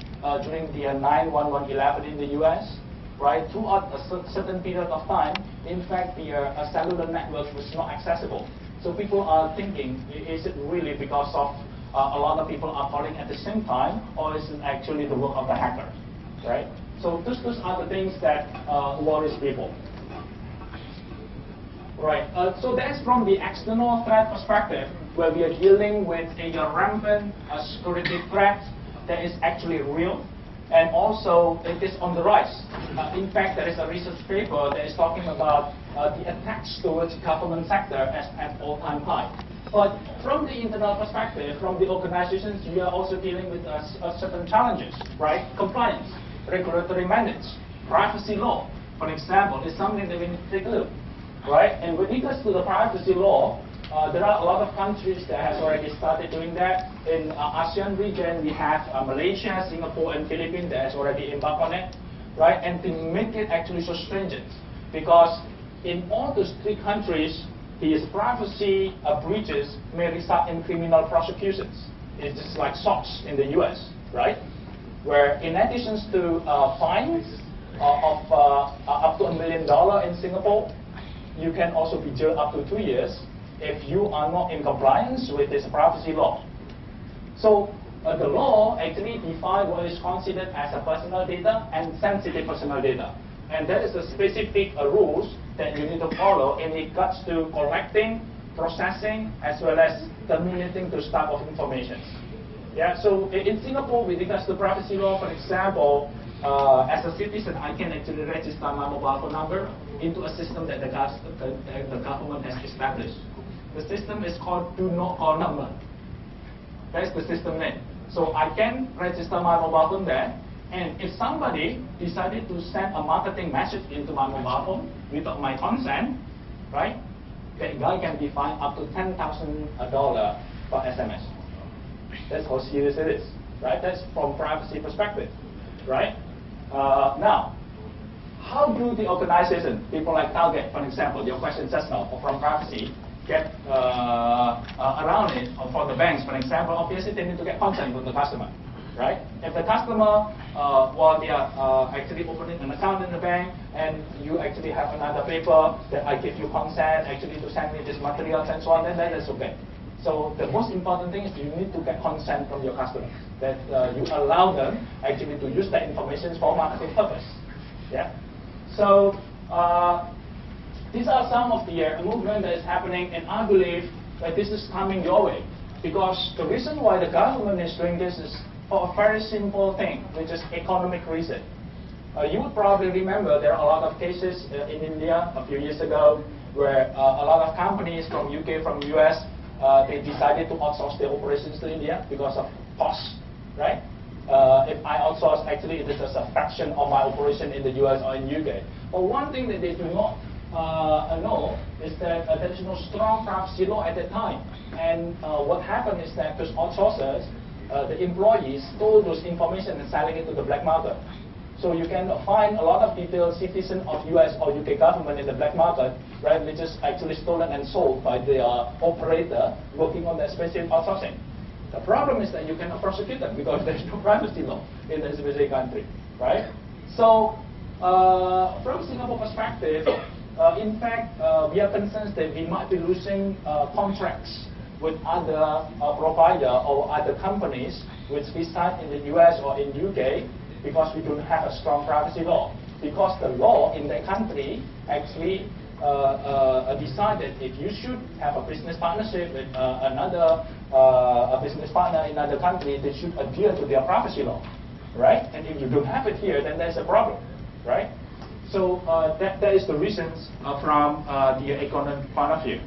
during the 9/11/11 in the US. Right, throughout a certain period of time, in fact, the cellular network was not accessible. So people are thinking, is it really because of a lot of people are calling at the same time, or is it actually the work of the hacker, right? So those are the things that worries people. Right, so that's from the external threat perspective, where we are dealing with a rampant security threat that is actually real. And also, it is on the rise. In fact, there is a research paper that is talking about the attacks towards the government sector as at all-time high. But from the internal perspective, from the organizations, we are also dealing with certain challenges, right? Compliance, regulatory mandates, privacy law, for example, is something that we need to take a look, right? And when it comes to the privacy law, there are a lot of countries that has already started doing that. In ASEAN region, we have Malaysia, Singapore, and Philippines that has already embarked on it, right? And to make it actually so stringent, because in all those three countries, these privacy breaches may result in criminal prosecutions. It's just like SOX in the US, right? Where in addition to fines of up to $1 million in Singapore, you can also be jailed up to 2 years if you are not in compliance with this privacy law. So the law actually defines what is considered as a personal data and sensitive personal data. And that is the specific rules that you need to follow in regards to collecting, processing, as well as terminating those type of information. Yeah, so in Singapore, with regards to privacy law, for example, as a citizen, I can actually register my mobile phone number into a system that the government has established. The system is called Do Not Call Number. That's the system name. So I can register my mobile phone there, and if somebody decided to send a marketing message into my mobile phone without my consent, right, that guy can be fined up to $10,000 per SMS. That's how serious it is, right? That's from privacy perspective, right? Now, how do the organization, people like Target, for example, your question just now, from privacy, get around it? Or for the banks, for example, obviously they need to get consent from the customer, right? If the customer, while they are actually opening an account in the bank, and you actually have another paper that I give you consent actually to send me this materials and so on, then that is okay. So the most important thing is you need to get consent from your customer, that you allow them actually to use that information for marketing purpose. Yeah. So these are some of the movement that is happening, and I believe that this is coming your way, because the reason why the government is doing this is for a very simple thing, which is economic reason. You would probably remember there are a lot of cases in India a few years ago where a lot of companies from UK, from US, they decided to outsource their operations to India because of cost, right? If I outsource, actually it is just a fraction of my operation in the US or in UK. But one thing that they do not know is that there is no strong privacy law at that time. And what happened is that those outsourcers, the employees, stole those information and selling it to the black market. So you can find a lot of people, citizens of US or UK government in the black market, right, which is actually stolen and sold by the operator working on that specific outsourcing. The problem is that you cannot prosecute them because there is no privacy law in the specific country, right? So from Singapore perspective, in fact, we are concerned that we might be losing contracts with other provider or other companies which reside in the US or in UK because we don't have a strong privacy law. Because the law in that country actually decided if you should have a business partnership with another a business partner in another country, they should adhere to their privacy law, right? And if you don't have it here, then there's a problem, right? So that is the reasons from the economic point of view.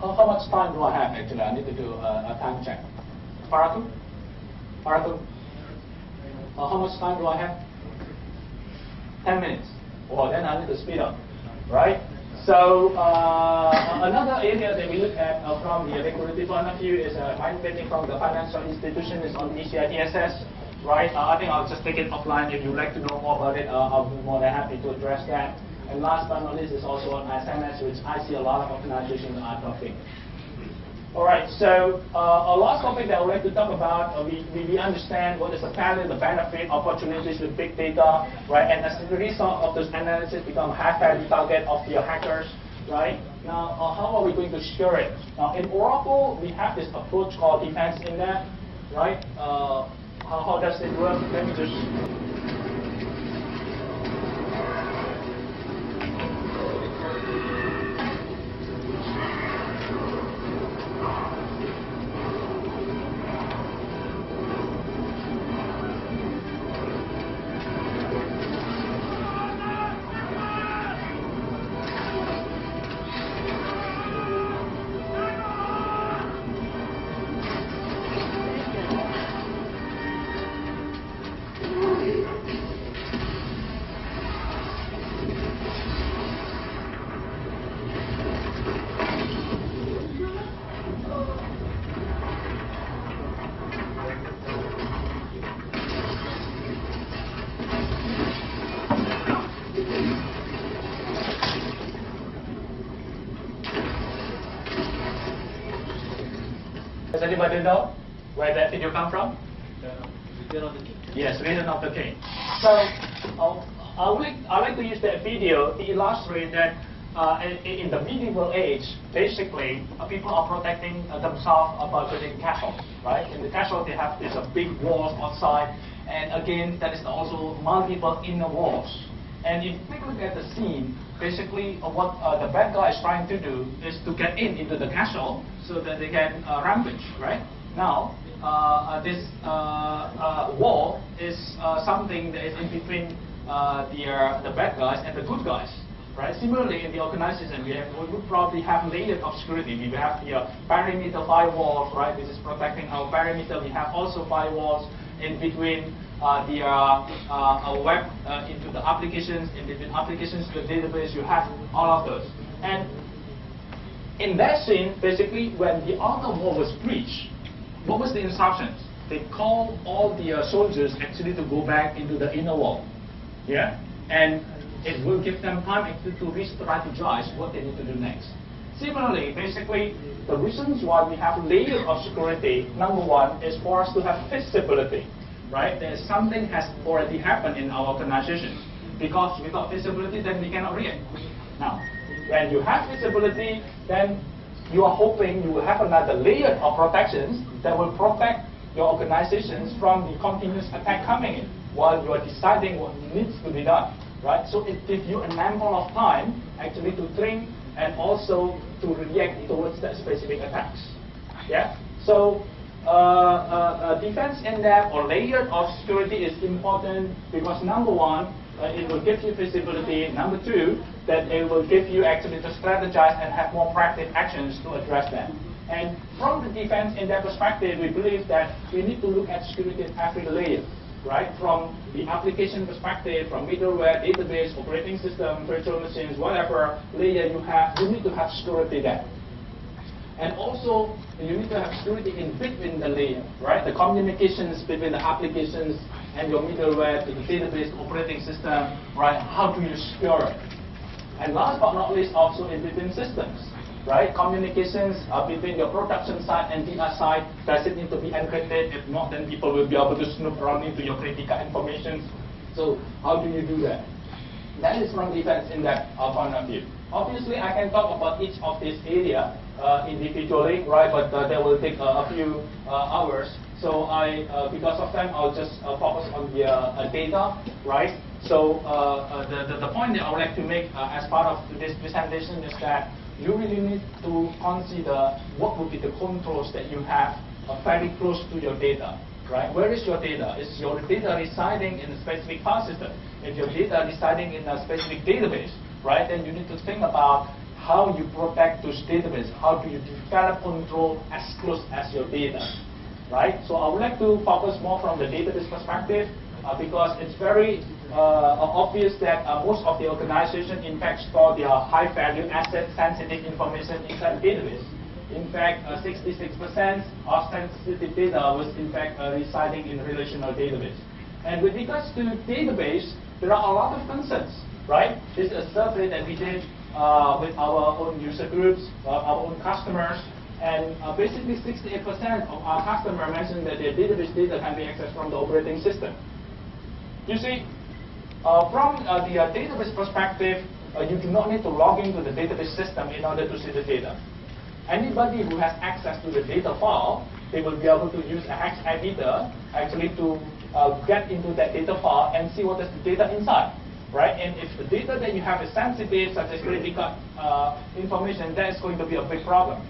How much time do I have actually? I need to do a time check. Paratu? How much time do I have? 10 minutes. Well, then I need to speed up, right? So another area that we look at from the regulatory point of view is mind-bending from the financial institution is on the ECITSS, right? I think I'll just take it offline. If you'd like to know more about it, I'll be more than happy to address that. And last but not least is also on SMS, which I see a lot of organizations are talking. All right, so a last topic that I would like to talk about, we understand what is the value, the benefit, opportunities with big data, right? And as a result of this analysis become high-value target of the hackers, right? Now, how are we going to secure it? Now, in Oracle, we have this approach called defense in depth, right? How does it work? Let me just... Does anybody know where that video come from? Yes, Return of the King. So I'd like to use that video to illustrate that in the medieval age, basically, people are protecting themselves by building castles, right? In the castle, they have this big walls outside, and again, there is also multiple inner walls. And if you take a look at the scene, basically, what the bad guy is trying to do is to get into the castle so that they can rampage, right? Now, this wall is something that is in between the bad guys and the good guys. Right? Similarly, in the organization, we would probably have layers of security. We have the perimeter firewalls, right? This is protecting our perimeter. We have also firewalls in between the web into the applications, in between applications to the database. You have all of those. And in that scene, basically, when the outer wall was breached, what was the instructions? They called all the soldiers actually to go back into the inner wall. Yeah? And it will give them time actually to re-strategize what they need to do next. Similarly, basically, the reasons why we have layers of security, number one, is for us to have visibility, right? There's something has already happened in our organization. Because without visibility, then we cannot react. Now, when you have visibility, then you are hoping you will have another layer of protections that will protect your organizations from the continuous attack coming in while you are deciding what needs to be done. Right? So it gives you an ample of time actually to train and also to react towards that specific attacks. Yeah? So defense in depth or layer of security is important because number one, it will give you visibility. Number two, that it will give you actually to strategize and have more proactive actions to address them. And from the defense in that perspective, we believe that we need to look at security at every layer. Right, from the application perspective, from middleware, database, operating system, virtual machines, whatever layer you have, you need to have security there. And also, you need to have security in between the layer, right? The communications between the applications and your middleware to the database, operating system, right? How do you secure it? And last but not least, also in between systems. Right? Communications between your production side and DR side, does it need to be encrypted? If not, then people will be able to snoop around into your critical information. So how do you do that? That is from defense in that point of view. Obviously, I can talk about each of these area individually, right? But that will take a few hours. So because of time, I'll just focus on the data, right? So the point that I would like to make as part of this presentation is that you really need to consider what would be the controls that you have very close to your data, right? Where is your data? Is your data residing in a specific file system? If your data residing in a specific database, right, then you need to think about how you protect those databases. How do you develop control as close as your data, right? So I would like to focus more from the database perspective because it's very obvious that most of the organization in fact store their high value asset sensitive information inside the database. In fact, 66% of sensitive data was in fact residing in relational database. And with regards to database, there are a lot of concerns, right? This is a survey that we did with our own user groups, our own customers, and basically 68% of our customers mentioned that their database data can be accessed from the operating system. You see, from the database perspective, you do not need to log into the database system in order to see the data. Anybody who has access to the data file, they will be able to use a hex editor actually to get into that data file and see what is the data inside, right? And if the data that you have is sensitive, such as critical information, that is going to be a big problem.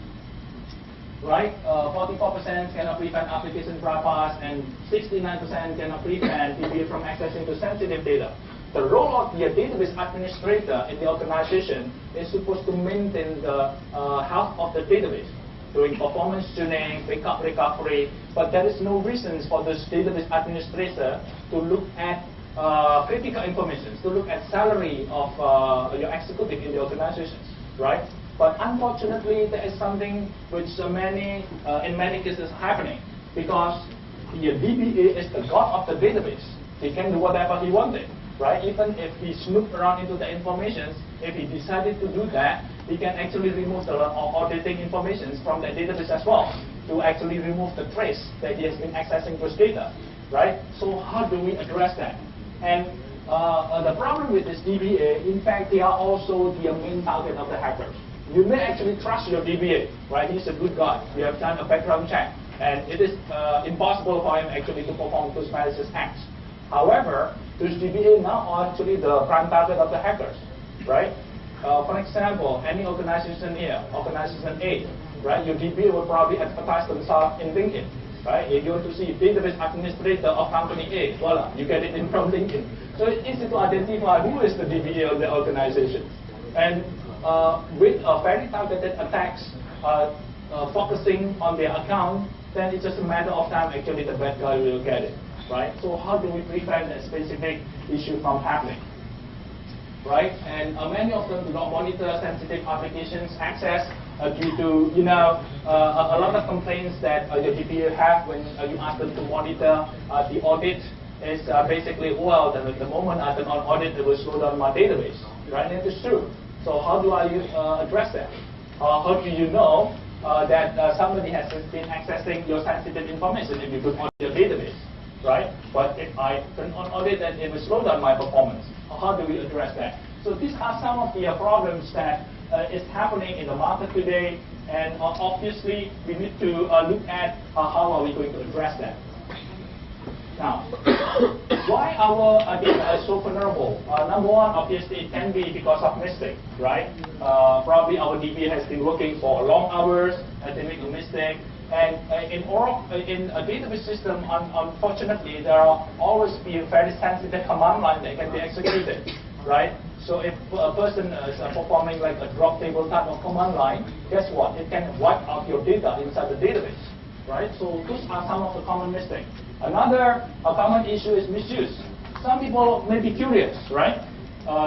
Right? 44% cannot prevent application bypass and 69% cannot prevent DBA from accessing to sensitive data. The role of the database administrator in the organization is supposed to maintain the health of the database, doing performance tuning, backup recovery, but there is no reason for this database administrator to look at critical information, to look at salary of your executive in the organizations, right? But unfortunately, there is something which in many cases happening because the DBA is the god of the database. He can do whatever he wanted, right? Even if he snooped around into the information, if he decided to do that, he can actually remove the auditing information from the database as well to actually remove the trace that he has been accessing those data, right? So how do we address that? And the problem with this DBA, in fact, they are also the main target of the hackers. You may actually trust your DBA, right? He's a good guy. You have done a background check, and it is impossible for him actually to perform those malicious acts. However, those DBA now are actually the prime target of the hackers, right? For example, any organization here, organization A, right? Your DBA will probably advertise themselves in LinkedIn, right? If you want to see database administrator of company A, voila, you get it in from LinkedIn. So it's easy to identify who is the DBA of the organization. And with very targeted attacks focusing on their account, then it's just a matter of time actually the bad guy will get it, right? So how do we prevent a specific issue from happening? Right, and many of them do not monitor sensitive applications access due to, a lot of complaints that your DBA have when you ask them to monitor the audit is basically, well, the moment I turn on audit, it will slow down my database, right? And it is true. So how do I address that? How do you know that somebody has been accessing your sensitive information if you put on your database, right? But if I turn on audit, then it will slow down my performance. How do we address that? So these are some of the problems that is happening in the market today, and obviously we need to look at how are we going to address that. Now, why our data is so vulnerable? Number one, obviously, it can be because of mistake, right? Probably our DB has been working for long hours, and they make a mistake. And in a database system, unfortunately, there are always be a very sensitive command line that can be executed, right? So if a person is performing like a drop table type of command line, guess what? It can wipe out your data inside the database, right? So those are some of the common mistakes. Another common issue is misuse. Some people may be curious, right?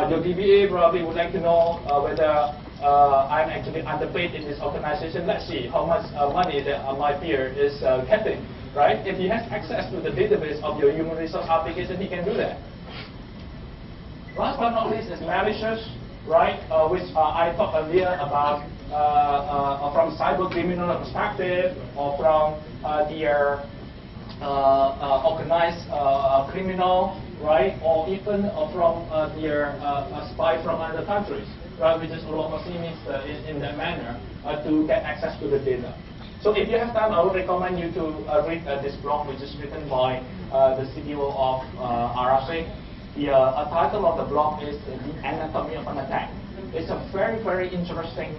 Your DBA probably would like to know whether I'm actually underpaid in this organization. Let's see how much money that my peer is getting, right? If he has access to the database of your human resource application, he can do that. Last but not least is malicious, right? Which I talked earlier about from cyber criminal perspective or from their organized criminal, right? Or even from their spy from other countries. Right, which is overseas in that manner to get access to the data. So if you have time, I would recommend you to read this blog, which is written by the CTO of RSA. The title of the blog is The Anatomy of an Attack. It's a very, very interesting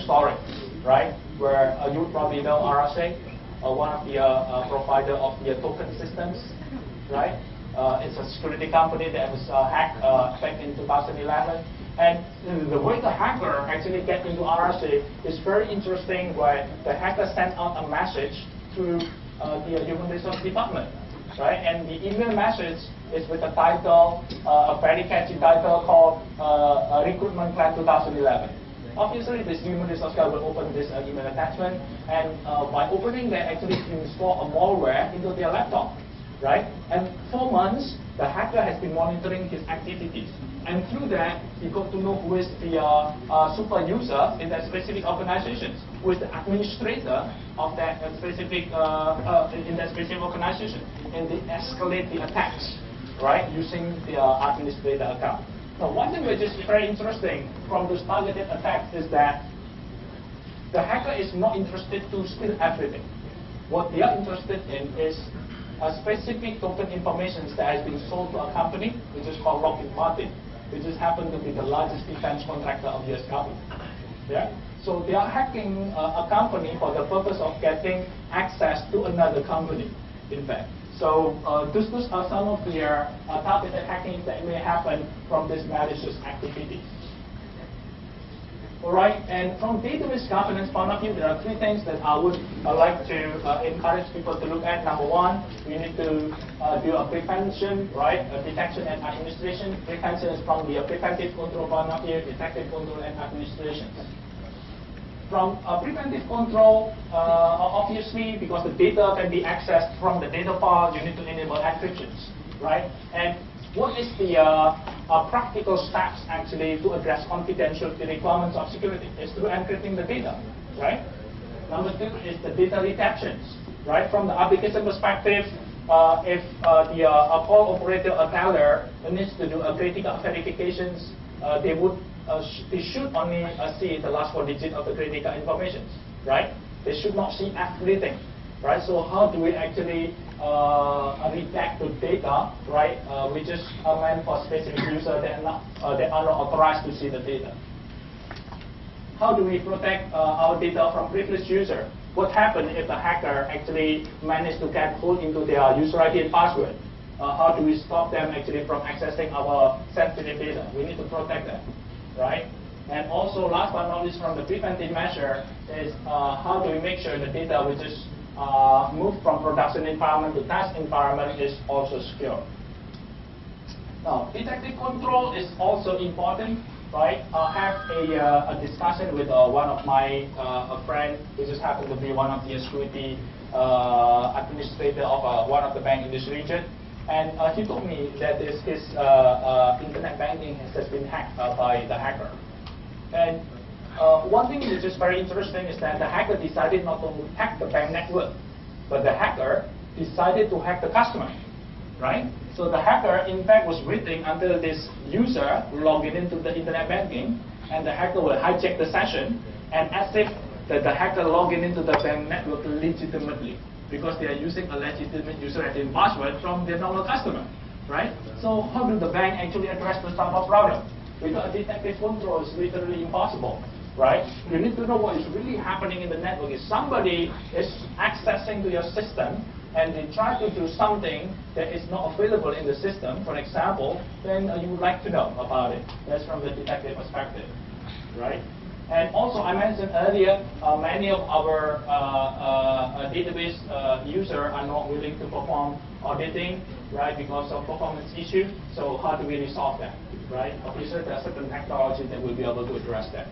story, right? Where you probably know RSA, one of the provider of the token systems, right? It's a security company that was hacked back in 2011. And the way the hacker actually get into RSA is very interesting, where the hacker sent out a message through the human resource department, right? And the email message is with a title, a very catchy title called Recruitment Plan 2011. Obviously, this human resource guy will open this email attachment, and by opening that, actually install a malware into their laptop, right? And 4 months, the hacker has been monitoring his activities. And through that, he got to know who is the super user in that specific organization, who is the administrator of that specific in that specific organization, and they escalate the attacks, right, using the administrator account. Now, one thing which is very interesting from those targeted attacks is that the hacker is not interested to steal everything. What they are interested in is a specific token information that has been sold to a company, which is called Lockheed Martin, which just happened to be the largest defense contractor of US government. Yeah? So they are hacking a company for the purpose of getting access to another company, in fact. So those are some of the targeted hackings that may happen from this malicious activity. All right, and from database governance point of view, there are 3 things that I would like to encourage people to look at. Number one, we need to do a prevention, right? Detection and administration. Prevention is from the preventive control point of view, detective control and administration. From preventive control, obviously, because the data can be accessed from the data file, you need to enable encryptions, right? And what is the practical steps actually to address confidentiality requirements of security? Is through encrypting the data, right? Number 2 is the data retentions, right? From the application perspective, if the call operator or teller needs to do a critical verifications, they should only see the last 4 digits of the critical information, right? They should not see everything, right? So how do we actually redact the data, right? Which is meant for specific user that are not authorized to see the data. How do we protect our data from privileged user? What happens if the hacker actually managed to get hold into their user ID and password? How do we stop them actually from accessing our sensitive data? We need to protect them, right? And also, last but not least, from the preventive measure is how do we make sure the data which is moved from production environment to test environment is also secure. Now, detective control is also important, right? I have a discussion with one of my a friend who just happened to be one of the security administrator of one of the bank in this region. And he told me that his internet banking has been hacked by the hacker. And one thing which is very interesting is that the hacker decided not to hack the bank network, but the hacker decided to hack the customer, right? So the hacker, in fact, was waiting until this user logged into the internet banking, and the hacker will hijack the session, and as if that the hacker logged into the bank network legitimately, because they are using a legitimate user ID and password from their normal customer, right? So how do the bank actually address the type of problem? Without detective control, it's literally impossible, right? You need to know what is really happening in the network. If somebody is accessing to your system and they try to do something that is not available in the system, for example, then you would like to know about it. That's from the detective perspective, right? And also, I mentioned earlier, many of our database users are not willing to perform auditing, right, because of performance issue. So how do we resolve that, right? Obviously, there are certain technologies that will be able to address that.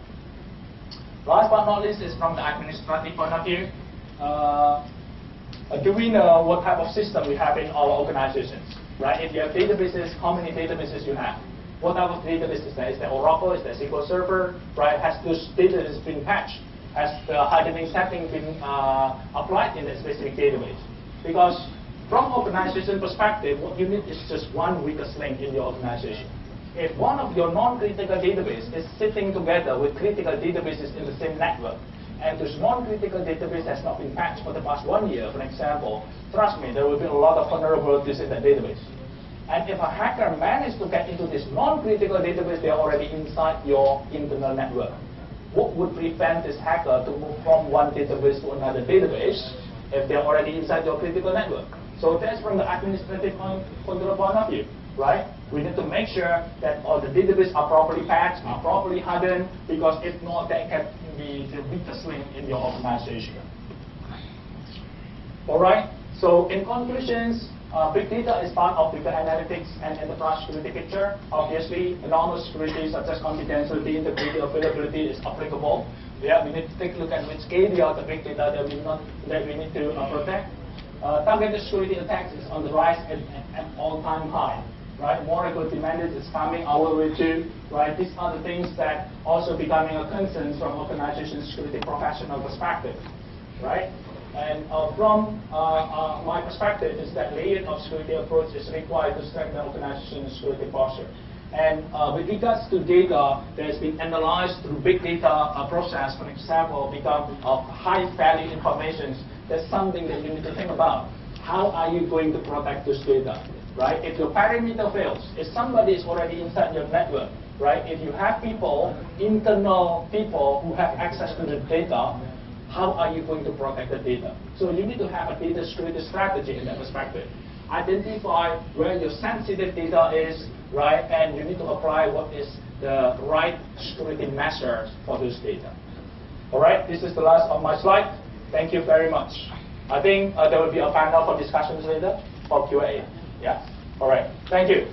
Last but not least is from the administrative point of view. Do we know what type of system we have in our organizations, right? If you have databases, how many databases you have? What type of database is that? Is that Oracle? Is that SQL Server? Right? Has this database been patched? Has the hardening setting been applied in that specific database? Because from organization perspective, what you need is just one weakest link in your organization. If one of your non-critical database is sitting together with critical databases in the same network, and this non-critical database has not been patched for the past 1 year, for example, trust me, there will be a lot of vulnerabilities in that database. And if a hacker managed to get into this non-critical database, they are already inside your internal network. What would prevent this hacker to move from one database to another database if they're already inside your critical network? So that's from the administrative control point of view, right? We need to make sure that all the databases are properly patched, are properly hardened, because if not, that can be the weakest link in your organization. All right. So in conclusions, big data is part of data analytics and enterprise security picture. Obviously, normal security such as confidentiality, integrity, availability is applicable. Yeah, we need to take a look at which area of the big data that we need to protect. Targeted security attacks is on the rise at all-time high. Right, more equity mandates is coming our way too. Right, these are the things that also becoming a concern from organization security professional perspective. Right. And from my perspective is that layered of security approach is required to strengthen organizational security posture. And with regards to data that has been analyzed through big data process, for example, become of high value information, that's something that you need to think about. How are you going to protect this data? Right? If your perimeter fails, if somebody is already inside your network, right? If you have people, internal people who have access to the data, how are you going to protect the data? So you need to have a data security strategy in that perspective. Identify where your sensitive data is, right? And you need to apply what is the right security measures for this data. All right, this is the last of my slide. Thank you very much. I think there will be a panel for discussions later for Q&A. Yeah? All right. Thank you.